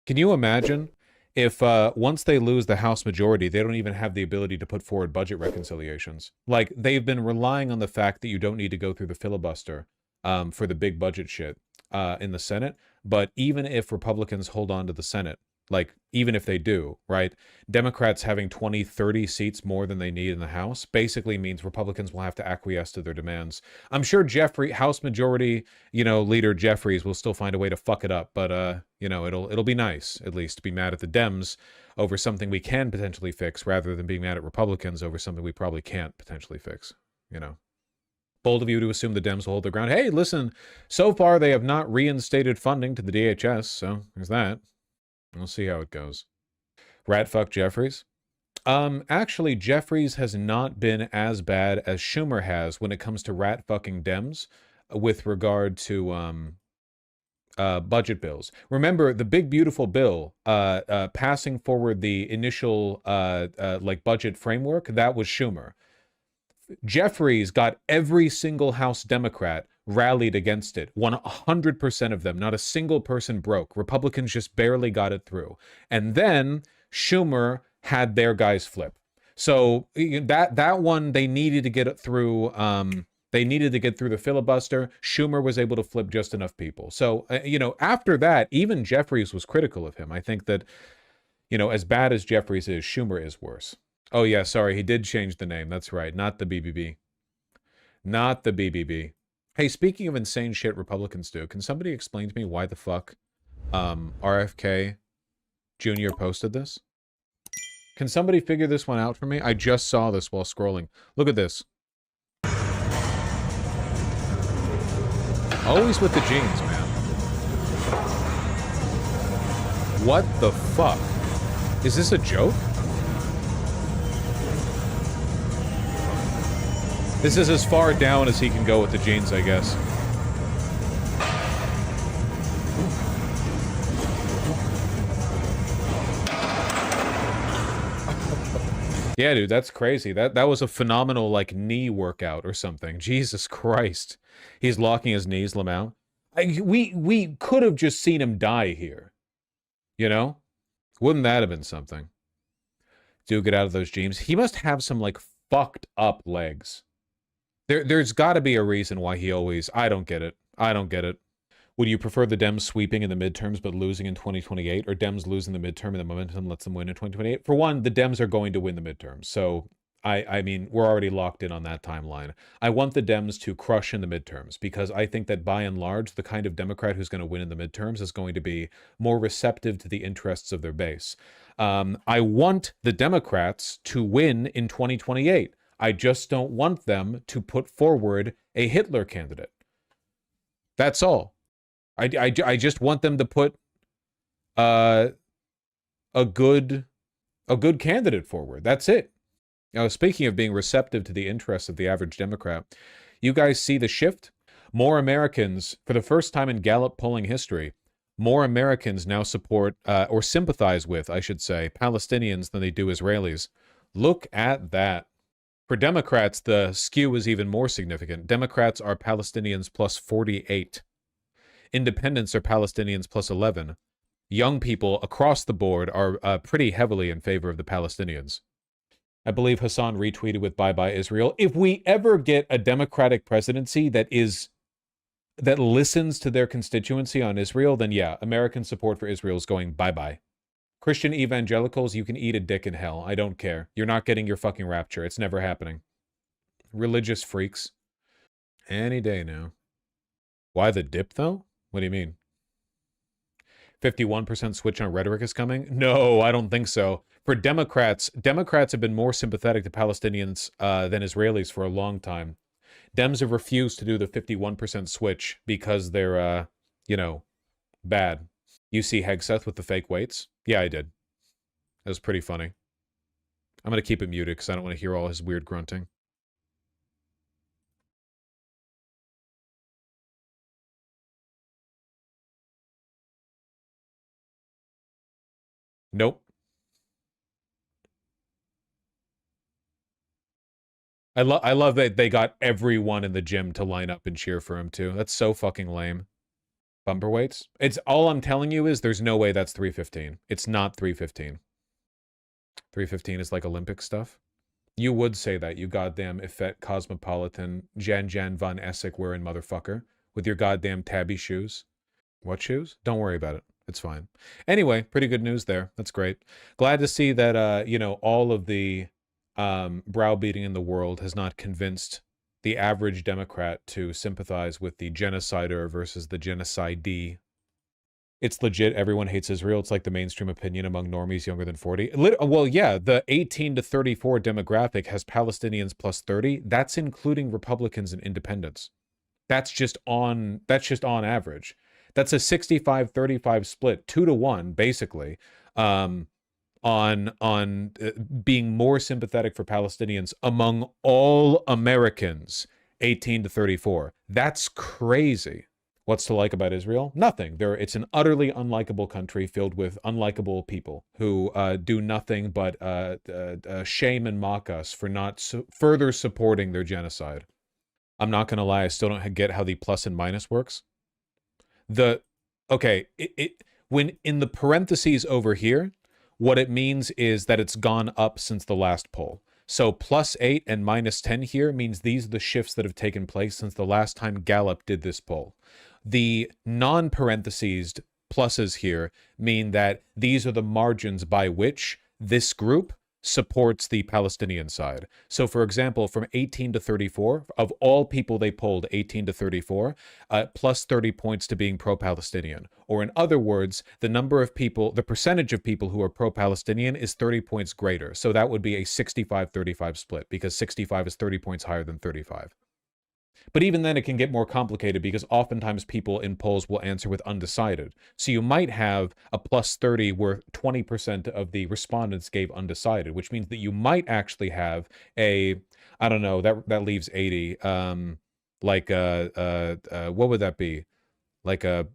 Can you imagine if once they lose the House majority, they don't even have the ability to put forward budget reconciliations? Like, they've been relying on the fact that you don't need to go through the filibuster for the big budget shit in the Senate. But even if Republicans hold on to the Senate, like, even if they do, right, Democrats having 20, 30 seats more than they need in the House basically means Republicans will have to acquiesce to their demands. I'm sure House Majority, Leader Jeffries will still find a way to fuck it up, but, it'll be nice, at least, to be mad at the Dems over something we can potentially fix rather than being mad at Republicans over something we probably can't potentially fix, Bold of you to assume the Dems will hold their ground. Hey, listen, so far they have not reinstated funding to the DHS, so there's that. We'll see how it goes. Ratfuck Jeffries. Actually, Jeffries has not been as bad as Schumer has when it comes to rat-fucking Dems with regard to budget bills. Remember, the big, beautiful bill passing forward the initial budget framework, that was Schumer. Jeffries got every single House Democrat rallied against it. 100% of them. Not a single person broke. Republicans just barely got it through. And then Schumer had their guys flip. So that one, they needed to get it through. They needed to get through the filibuster. Schumer was able to flip just enough people. So, after that, even Jeffries was critical of him. I think that, as bad as Jeffries is, Schumer is worse. Oh, yeah, sorry. He did change the name. That's right. Not the BBB. Not the BBB. Hey, speaking of insane shit Republicans do, can somebody explain to me why the fuck RFK Jr. posted this? Can somebody figure this one out for me? I just saw this while scrolling. Look at this. Always with the jeans, man. What the fuck? Is this a joke? This is as far down as he can go with the jeans, I guess. Yeah, dude, that's crazy. That was a phenomenal, knee workout or something. Jesus Christ. He's locking his knees, Lamau. We could have just seen him die here. Wouldn't that have been something? Do get out of those jeans. He must have some, fucked up legs. There's got to be a reason why he always... I don't get it. I don't get it. Would you prefer the Dems sweeping in the midterms but losing in 2028, or Dems losing the midterm and the momentum lets them win in 2028? For one, the Dems are going to win the midterms, so I mean, we're already locked in on that timeline. I want the Dems to crush in the midterms because I think that by and large, the kind of Democrat who's going to win in the midterms is going to be more receptive to the interests of their base. I want the Democrats to win in 2028. I just don't want them to put forward a Hitler candidate. That's all. I just want them to put a good candidate forward. That's it. Now, speaking of being receptive to the interests of the average Democrat, you guys see the shift? More Americans, for the first time in Gallup polling history, more Americans now support or sympathize with, I should say, Palestinians than they do Israelis. Look at that. For Democrats, the skew is even more significant. Democrats are Palestinians plus 48. Independents are Palestinians plus 11. Young people across the board are pretty heavily in favor of the Palestinians. I believe Hassan retweeted with "Bye Bye Israel." If we ever get a Democratic presidency that listens to their constituency on Israel, then yeah, American support for Israel is going bye-bye. Christian evangelicals, you can eat a dick in hell. I don't care. You're not getting your fucking rapture. It's never happening. Religious freaks. Any day now. Why the dip, though? What do you mean? 51% switch on rhetoric is coming? No, I don't think so. For Democrats have been more sympathetic to Palestinians than Israelis for a long time. Dems have refused to do the 51% switch because they're, bad. You see Hegseth with the fake weights? Yeah, I did. That was pretty funny. I'm going to keep it muted because I don't want to hear all his weird grunting. Nope. I love that they got everyone in the gym to line up and cheer for him, too. That's so fucking lame. Bumper weights. It's all I'm telling you is there's no way that's 315. It's not 315. 315 is like Olympic stuff. You would say that, you goddamn effete cosmopolitan Jan von Essek wearing motherfucker with your goddamn tabby shoes. What shoes? Don't worry about it. It's fine. Anyway, pretty good news there. That's great. Glad to see that, you know, all of the browbeating in the world has not convinced the average Democrat to sympathize with the genocider versus the genocidee. It's legit. Everyone hates Israel. It's like the mainstream opinion among normies younger than 40. Well, yeah, the 18 to 34 demographic has Palestinians plus 30. That's including Republicans and independents. That's just on average. That's a 65-35 split, 2-1, basically, on being more sympathetic for Palestinians among all Americans, 18 to 34. That's crazy. What's to like about Israel? Nothing. It's an utterly unlikable country filled with unlikable people who do nothing but shame and mock us for not further supporting their genocide. I'm not going to lie, I still don't get how the plus and minus works. When in the parentheses over here, what it means is that it's gone up since the last poll. So +8 and -10 here means these are the shifts that have taken place since the last time Gallup did this poll. The non-parenthesesed pluses here mean that these are the margins by which this group supports the Palestinian side. So, for example, from 18 to 34, of all people they polled, 18 to 34, plus 30 points to being pro-Palestinian. Or in other words, the percentage of people who are pro-Palestinian is 30 points greater. So that would be a 65-35 split, because 65 is 30 points higher than 35. But even then, it can get more complicated because oftentimes people in polls will answer with undecided. So you might have a +30 where 20% of the respondents gave undecided, which means that you might actually have I don't know, that leaves 80. What would that be? Like a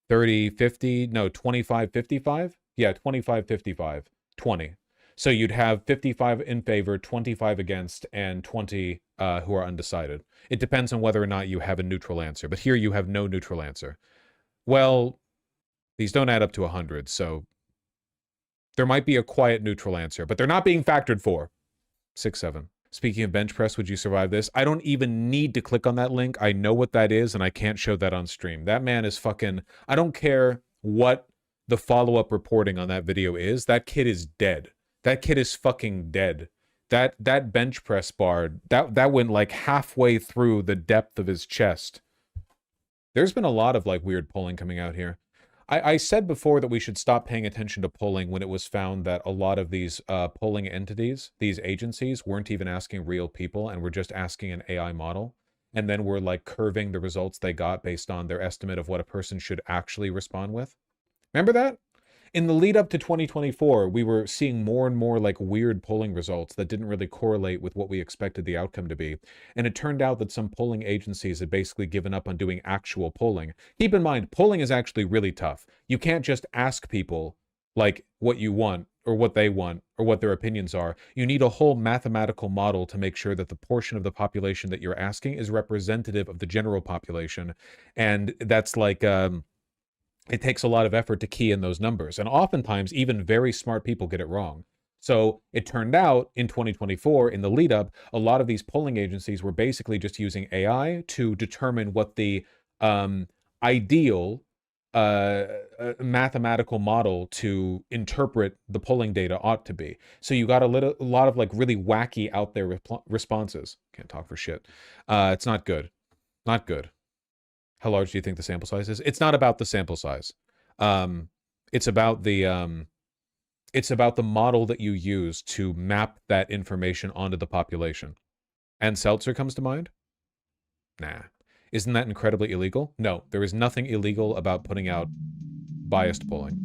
30-50? No, 25-55? Yeah, 25-55. 20. So you'd have 55 in favor, 25 against, and 20 who are undecided. It depends on whether or not you have a neutral answer. But here you have no neutral answer. Well, these don't add up to 100, so there might be a quiet neutral answer, but they're not being factored for. 6-7. Speaking of bench press, would you survive this? I don't even need to click on that link. I know what that is, and I can't show that on stream. That man is fucking... I don't care what the follow-up reporting on that video is. That kid is dead. That kid is fucking dead. That bench press bar, that went like halfway through the depth of his chest. There's been a lot of like weird polling coming out here. I said before that we should stop paying attention to polling when it was found that a lot of these polling entities, these agencies, weren't even asking real people and were just asking an AI model. And then were like curving the results they got based on their estimate of what a person should actually respond with. Remember that? In the lead up to 2024, we were seeing more and more like weird polling results that didn't really correlate with what we expected the outcome to be. And it turned out that some polling agencies had basically given up on doing actual polling. Keep in mind, polling is actually really tough. You can't just ask people like what you want or what they want or what their opinions are. You need a whole mathematical model to make sure that the portion of the population that you're asking is representative of the general population. And that's like... it takes a lot of effort to key in those numbers. And oftentimes, even very smart people get it wrong. So it turned out in 2024, in the lead up, a lot of these polling agencies were basically just using AI to determine what the ideal mathematical model to interpret the polling data ought to be. So you got a lot of like really wacky out there responses. Can't talk for shit. It's not good. Not good. How large do you think the sample size is? It's not about the sample size. It's about the model that you use to map that information onto the population. And Seltzer comes to mind? Nah. Isn't that incredibly illegal? No, there is nothing illegal about putting out biased polling.